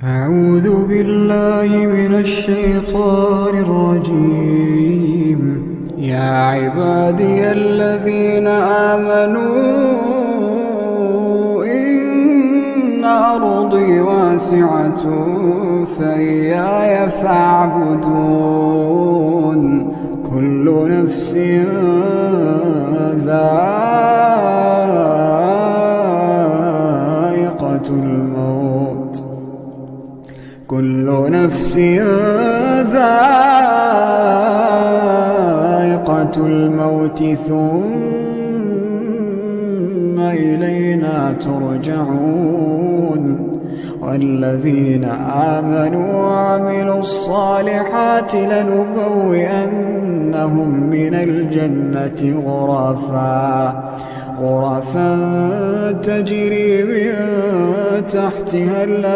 أعوذ بالله من الشيطان الرجيم. يا عبادي الذين آمنوا إن أرضي واسعة فإياي فاعبدون. كل نفس ذائقة الموت كل نفس ذائقة الموت ثم إلينا ترجعون. والذين آمنوا وعملوا الصالحات لنبوئنهم من الجنة غرفا تجري من تحتها الأنهار